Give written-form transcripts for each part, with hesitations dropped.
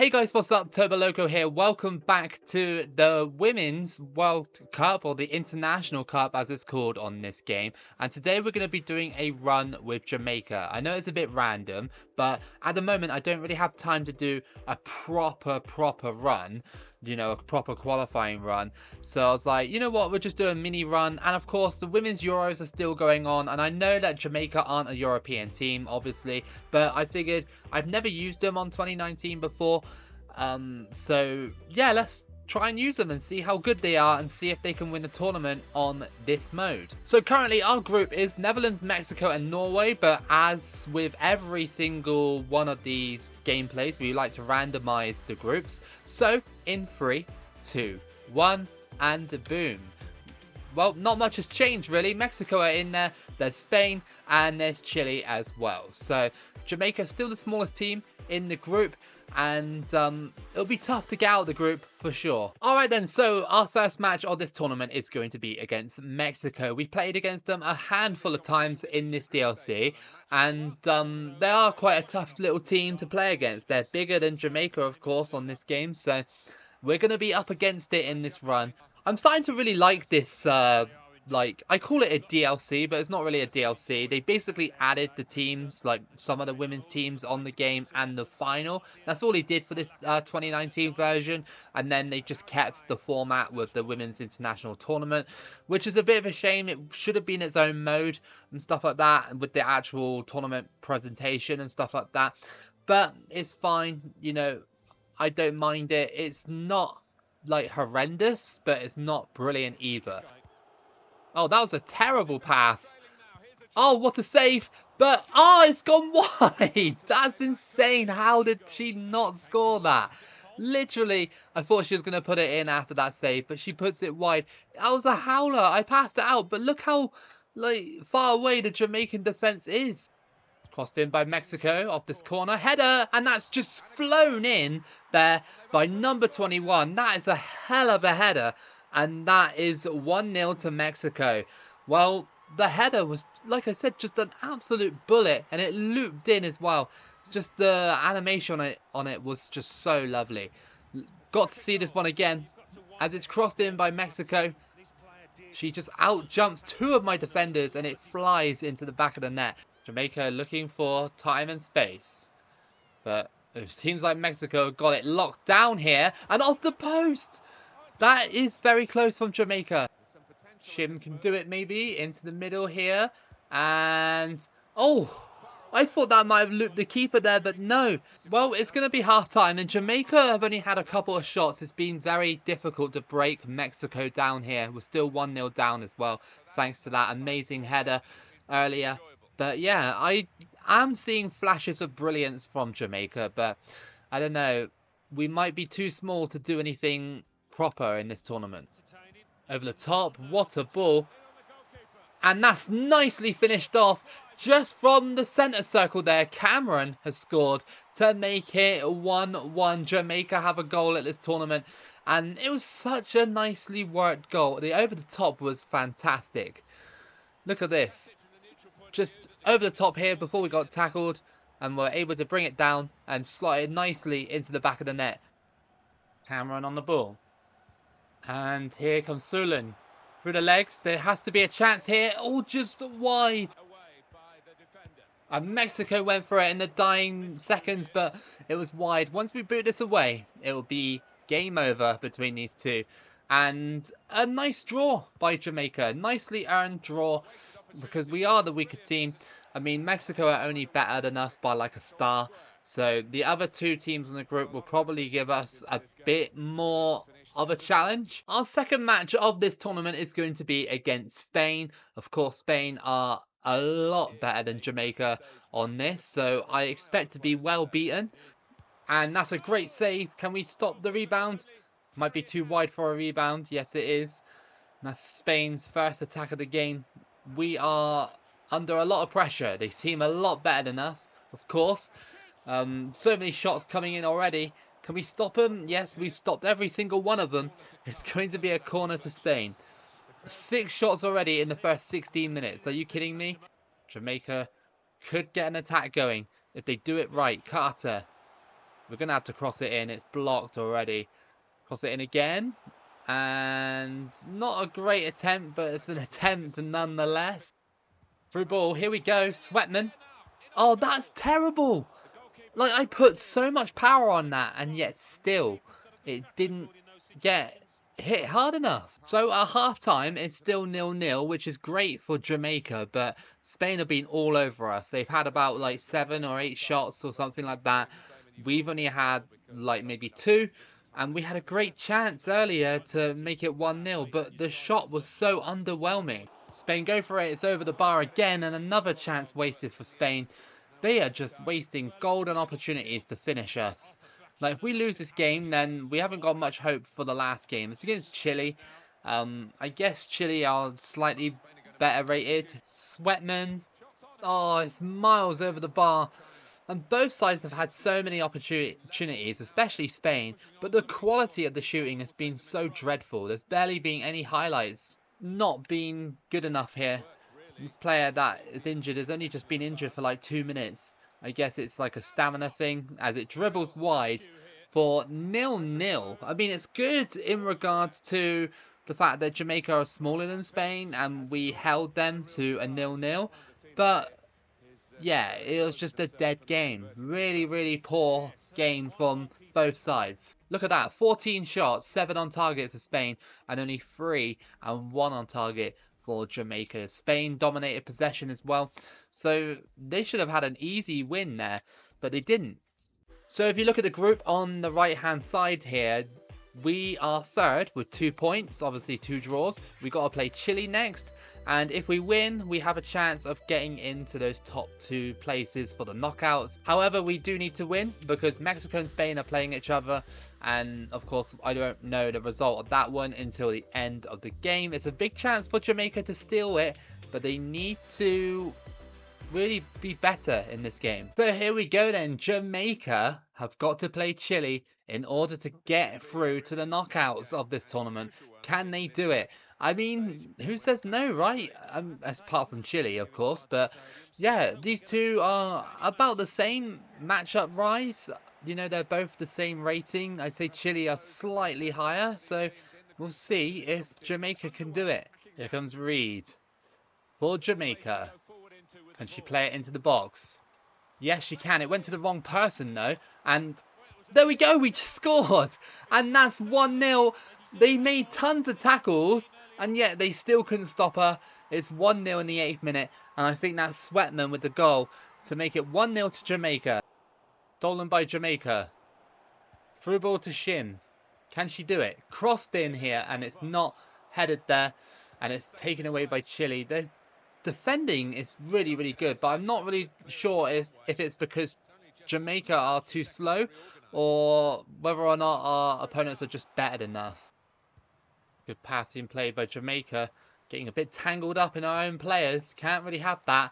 Hey guys, what's up? Toboloco here. Welcome back to the Women's World Cup, or the International Cup as it's called on this game. And today we're going to be doing a run with Jamaica. I know it's a bit random, but at the moment I don't really have time to do a proper run, a proper qualifying run. So I was like, you know what, we'll just do a mini run. And of course the Women's Euros are still going on, and I know that Jamaica aren't a European team, obviously, but I figured I've never used them on 2019 before. So yeah, let's try and use them and see how good they are and see if they can win the tournament on this mode. So currently our group is Netherlands, Mexico and Norway, but as with every single one of these gameplays, we like to randomize the groups. So in 3, 2, 1 and boom. Well, not much has changed really. Mexico are in there, there's Spain and there's Chile as well. So Jamaica is still the smallest team in the group, and it'll be tough to get out of the group for sure. Alright then, so our first match of this tournament is going to be against Mexico. We played against them a handful of times in this DLC, and they are quite a tough little team to play against. They're bigger than Jamaica, of course, on this game, so we're going to be up against it in this run. I'm starting to really like this, I call it a DLC, but it's not really a DLC. They basically added the teams, like some of the women's teams on the game and the final. That's all they did for this 2019 version. And then they just kept the format with the women's international tournament, which is a bit of a shame. It should have been its own mode and stuff like that, with the actual tournament presentation and stuff like that. But it's fine, I don't mind it. It's not like horrendous, but it's not brilliant either. Oh, that was a terrible pass. Oh, what a save. But, it's gone wide. That's insane. How did she not score that? Literally, I thought she was going to put it in after that save, but she puts it wide. That was a howler. I passed it out, but look how far away the Jamaican defence is. Crossed in by Mexico off this corner. Header, and that's just flown in there by number 21. That is a hell of a header. And that is 1-0 to Mexico. Well, the header was, like I said, just an absolute bullet. And it looped in as well. Just the animation on it was just so lovely. Got to see this one again. As it's crossed in by Mexico. She just out-jumps two of my defenders. And it flies into the back of the net. Jamaica looking for time and space. But it seems like Mexico got it locked down here. And off the post. That is very close from Jamaica. Shim can do it maybe into the middle here. And, oh, I thought that might have looped the keeper there, but no. Well, it's going to be half time, and Jamaica have only had a couple of shots. It's been very difficult to break Mexico down here. We're still 1-0 down as well, thanks to that amazing header earlier. But yeah, I am seeing flashes of brilliance from Jamaica, but I don't know. We might be too small to do anything proper in this tournament. Over the top, what a ball. And that's nicely finished off just from the centre circle there. Cameron has scored to make it 1-1. Jamaica have a goal at this tournament, and it was such a nicely worked goal. The over the top was fantastic. Look at this. Just over the top here before we got tackled, and we're able to bring it down and slot it nicely into the back of the net. Cameron on the ball. And here comes Sulan through the legs. There has to be a chance here. Oh, just wide. And Mexico went for it in the dying seconds, but it was wide. Once we boot this away, it will be game over between these two. And a nice draw by Jamaica. Nicely earned draw, because we are the weaker team. I mean, Mexico are only better than us by like a star. So the other two teams in the group will probably give us a bit more of a challenge. Our second match of this tournament is going to be against Spain. Of course, Spain are a lot better than Jamaica on this, so I expect to be well beaten. And that's a great save. Can we stop the rebound? Might be too wide for a rebound. Yes, it is. That's Spain's first attack of the game. We are under a lot of pressure. They seem a lot better than us, of course. So many shots coming in already. Can we stop them? Yes, we've stopped every single one of them. It's going to be a corner to Spain. 6 shots already in the first 16 minutes. Are you kidding me? Jamaica could get an attack going if they do it right. Carter We're going to have to cross it in. It's blocked already. Cross it in again. And not a great attempt, but it's an attempt nonetheless. Through ball. Here we go. Sweatman. Oh, that's terrible. Like, I put so much power on that, and yet still it didn't get hit hard enough. So at half-time, it's still 0-0, which is great for Jamaica, but Spain have been all over us. They've had about like 7 or 8 shots or something like that. We've only had like maybe 2, and we had a great chance earlier to make it 1-0, but the shot was so underwhelming. Spain go for it, it's over the bar again, and another chance wasted for Spain. They are just wasting golden opportunities to finish us. Like, if we lose this game, then we haven't got much hope for the last game. It's against Chile. I guess Chile are slightly better rated. Sweatman. Oh, it's miles over the bar. And both sides have had so many opportunities, especially Spain. But the quality of the shooting has been so dreadful. There's barely been any highlights. Not been good enough here. This player that is injured has only just been injured for like 2 minutes. I guess it's like a stamina thing as it dribbles wide for 0-0. I mean, it's good in regards to the fact that Jamaica are smaller than Spain and we held them to a 0-0. But yeah, it was just a dead game. Really, really poor game from both sides. Look at that, 14 shots, 7 on target for Spain and only 3 and 1 on target for Jamaica. Spain dominated possession as well, so they should have had an easy win there, but they didn't. So if you look at the group on the right hand side here, we are third with 2 points, obviously 2 draws. We got to play Chile next, and if we win, we have a chance of getting into those top 2 places for the knockouts. However, we do need to win because Mexico and Spain are playing each other, and of course I don't know the result of that one until the end of the game. It's a big chance for Jamaica to steal it, but they need to really be better in this game. So here we go then. Jamaica have got to play Chile in order to get through to the knockouts of this tournament. Can they do it? I mean, who says no, right? Apart from Chile, of course. But yeah, these two are about the same matchup rise. You know, they're both the same rating. I'd say Chile are slightly higher. So we'll see if Jamaica can do it. Here comes Reed for Jamaica. Can she play it into the box? Yes, she can. It went to the wrong person, though. And there we go. We just scored. And that's 1-0. They made tons of tackles, and yet they still couldn't stop her. It's 1-0 in the 8th minute. And I think that's Sweatman with the goal to make it 1-0 to Jamaica. Stolen by Jamaica. Through ball to Shin. Can she do it? Crossed in here, and it's not headed there. And it's taken away by Chile. They're defending is really, really good, but I'm not really sure if it's because Jamaica are too slow or whether or not our opponents are just better than us. Good passing play by Jamaica, getting a bit tangled up in our own players. Can't really have that,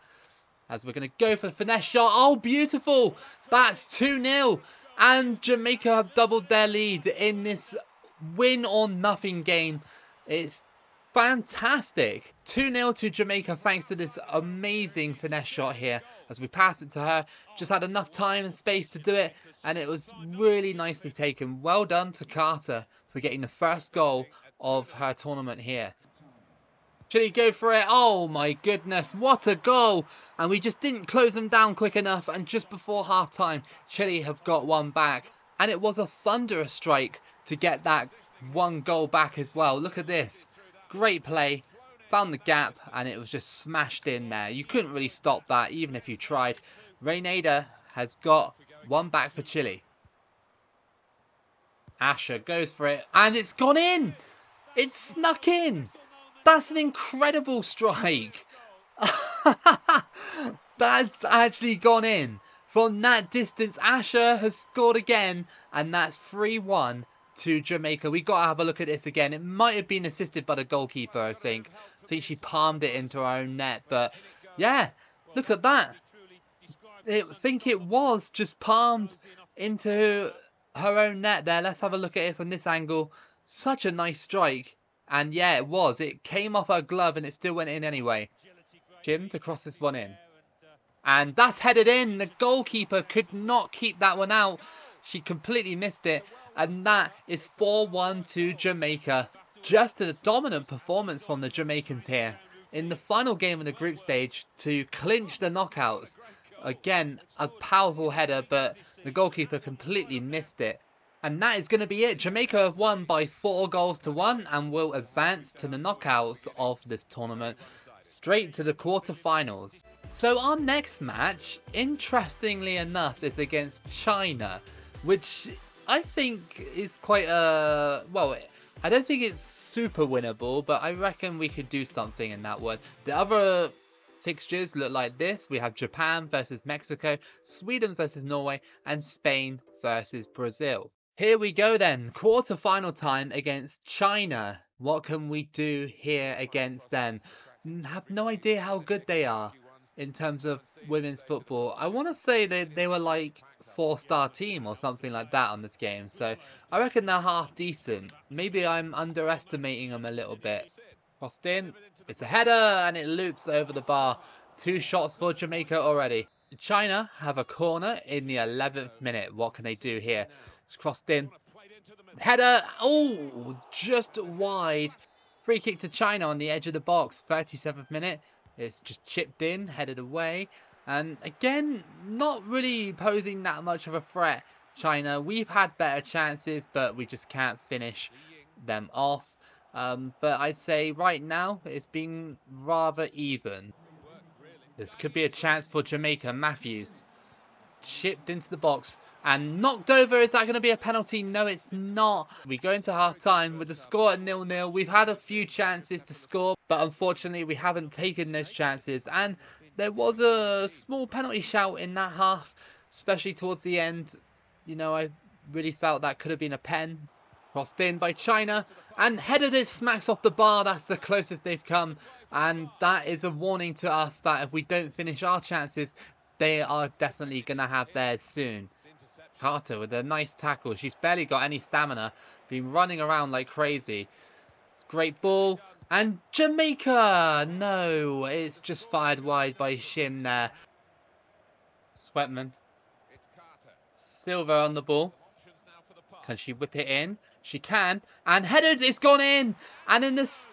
as we're going to go for the finesse shot. Oh, beautiful! That's 2-0, and Jamaica have doubled their lead in this win or nothing game. It's fantastic. 2-0 to Jamaica thanks to this amazing finesse shot here as we pass it to her. Just had enough time and space to do it, and it was really nicely taken. Well done to Carter for getting the first goal of her tournament here. Chile go for it. Oh my goodness, what a goal! And we just didn't close them down quick enough, and just before half time Chile have got one back, and it was a thunderous strike to get that one goal back as well. Look at this. Great play, found the gap, and it was just smashed in there. You couldn't really stop that, even if you tried. Reynada has got one back for Chile. Asher goes for it, and it's gone in! It's snuck in! That's an incredible strike! That's actually gone in. From that distance, Asher has scored again, and that's 3-1. To Jamaica. We got to have a look at this again. It might have been assisted by the goalkeeper, I think. I think she palmed it into her own net, but yeah, look at that. I think it was just palmed into her own net there. Let's have a look at it from this angle. Such a nice strike, and yeah, it was. It came off her glove and it still went in anyway. Jim to cross this one in, and that's headed in. The goalkeeper could not keep that one out. She completely missed it, and that is 4-1 to Jamaica. Just a dominant performance from the Jamaicans here in the final game of the group stage to clinch the knockouts. Again, a powerful header, but the goalkeeper completely missed it. And that is going to be it. Jamaica have won by 4-1 and will advance to the knockouts of this tournament, straight to the quarterfinals. So our next match, interestingly enough, is against China, which I think is quite a, well, I don't think it's super winnable, but I reckon we could do something in that one. The other fixtures look like this. We have Japan versus Mexico, Sweden versus Norway, and Spain versus Brazil. Here we go then, quarter-final time against China. What can we do here against them? Have no idea how good they are in terms of women's football. I want to say that they were like 4-star team or something like that on this game, so I reckon they're half decent. Maybe I'm underestimating them a little bit. Crossed in, it's a header and it loops over the bar. 2 shots for Jamaica already. China have a corner in the 11th minute. What can they do here? It's crossed in. Header. Oh, just wide. Free kick to China on the edge of the box. 37th minute. It's just chipped in, headed away. And again, not really posing that much of a threat. China, we've had better chances, but we just can't finish them off. But I'd say right now, it's been rather even. This could be a chance for Jamaica. Matthews. Chipped into the box and knocked over. Is that going to be a penalty? No, it's not. We go into half time with the score at 0-0. We've had a few chances to score, but unfortunately we haven't taken those chances, and there was a small penalty shout in that half, especially towards the end. You know, I really felt that could have been a pen. Crossed in by China and headed it, smacks off the bar. That's the closest they've come, and that is a warning to us that if we don't finish our chances, they are definitely going to have theirs soon. Carter with a nice tackle. She's barely got any stamina. Been running around like crazy. Great ball. And Jamaica! No, it's just fired wide by Shim there. Sweatman. Silver on the ball. Can she whip it in? She can. And headed, it's gone in! And in this...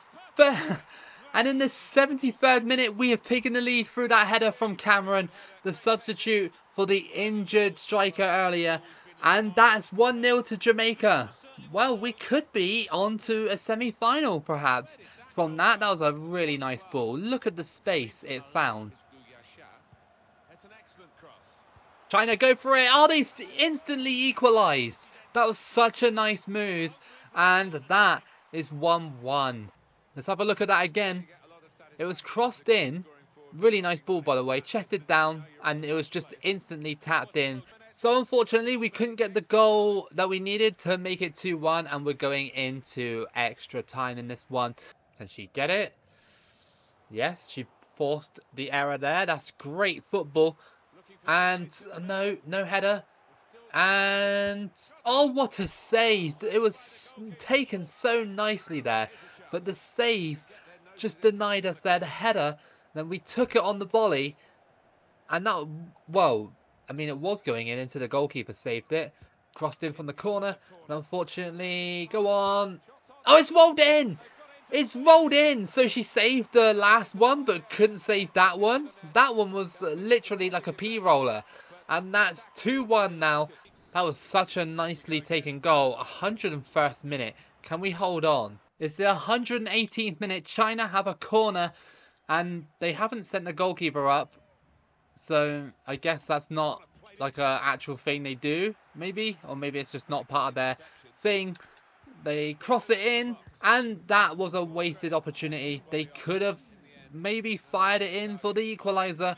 And in the 73rd minute, we have taken the lead through that header from Cameron, the substitute for the injured striker earlier. And that's 1-0 to Jamaica. Well, we could be on to a semi-final, perhaps. From that was a really nice ball. Look at the space it found. China go for it. Oh, they instantly equalised. That was such a nice move. And that is 1-1. Let's have a look at that again. It was crossed in. Really nice ball, by the way. Chested down, and it was just instantly tapped in. So unfortunately, we couldn't get the goal that we needed to make it 2-1, and we're going into extra time in this one. Can she get it? Yes, she forced the error there. That's great football. And no header. And oh, what a save. It was taken so nicely there. But the save just denied us there. The header, then we took it on the volley. And that, well, I mean, it was going in into the goalkeeper saved it. Crossed in from the corner. And unfortunately, go on. Oh, it's rolled in. It's rolled in. So she saved the last one, but couldn't save that one. That one was literally like a P-roller. And that's 2-1 now. That was such a nicely taken goal. 101st minute. Can we hold on? It's the 118th minute. China have a corner and they haven't sent the goalkeeper up. So I guess that's not like an actual thing they do, maybe. Or maybe it's just not part of their thing. They cross it in and that was a wasted opportunity. They could have maybe fired it in for the equaliser.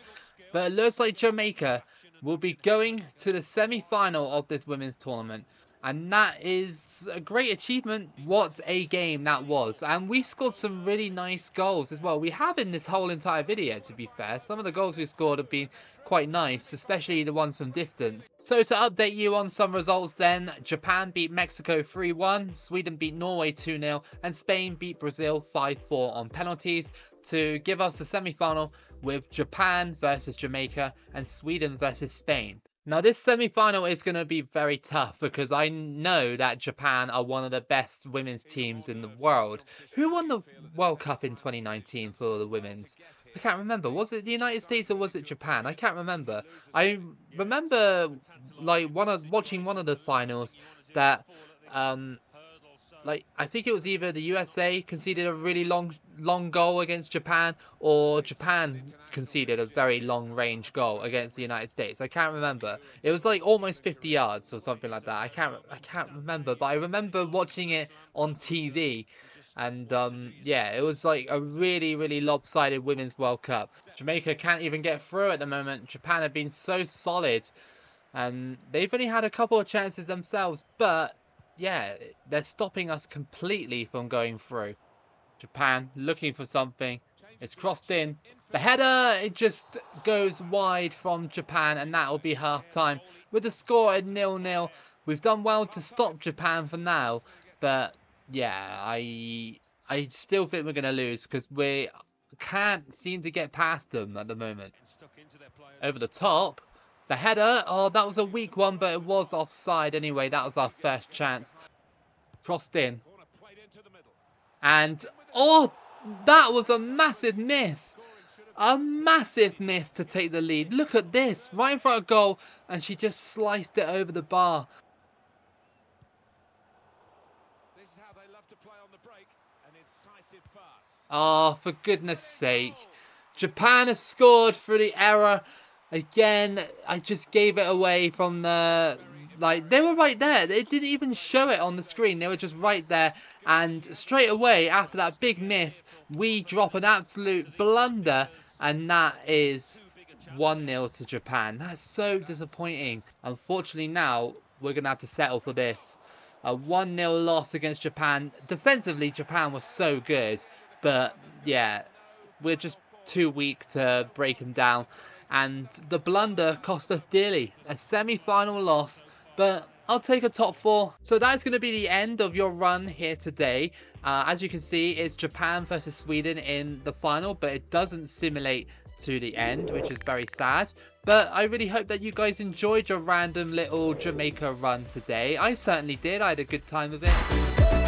But it looks like Jamaica will be going to the semi-final of this women's tournament. And that is a great achievement. What a game that was. And we scored some really nice goals as well. We have in this whole entire video, to be fair. Some of the goals we scored have been quite nice, especially the ones from distance. So to update you on some results then, Japan beat Mexico 3-1, Sweden beat Norway 2-0, and Spain beat Brazil 5-4 on penalties to give us the semi-final with Japan versus Jamaica and Sweden versus Spain. Now, this semi-final is going to be very tough because I know that Japan are one of the best women's teams in the world. Who won the World Cup in 2019 for the women's? I can't remember. Was it the United States or was it Japan? I can't remember. I remember like watching one of the finals that um like I think it was either the USA conceded a really long goal against Japan, or Japan conceded a very long range goal against the United States. I can't remember. It was like almost 50 yards or something like that. I can't remember, but I remember watching it on TV. And yeah, it was like a really lopsided Women's World Cup. Jamaica can't even get through at the moment. Japan have been so solid, and they've only had a couple of chances themselves, but yeah, they're stopping us completely from going through. Japan looking for something. It's crossed in. The header, it just goes wide from Japan, and that will be half time. With the score at 0-0, we've done well to stop Japan for now, but yeah, I still think we're going to lose because we can't seem to get past them at the moment. Over the top. The header, oh, that was a weak one, but it was offside anyway. That was our first chance. Crossed in. And, oh, that was a massive miss. A massive miss to take the lead. Look at this, right in front of goal, and she just sliced it over the bar. This is how they love to play on the break. An incisive pass. Oh, for goodness sake. Japan have scored through the error. Again, I just gave it away from the... Like, they were right there. They didn't even show it on the screen. They were just right there. And straight away, after that big miss, we drop an absolute blunder. And that is 1-0 to Japan. That's so disappointing. Unfortunately, now, we're going to have to settle for this. A 1-0 loss against Japan. Defensively, Japan was so good. But, yeah, we're just too weak to break them down. And the blunder cost us dearly. A semi-final loss, but I'll take a top 4. So that's going to be the end of your run here today. As you can see, it's Japan versus Sweden in the final, but it doesn't simulate to the end, which is very sad. But I really hope that you guys enjoyed your random little Jamaica run today. I certainly did. I had a good time with it.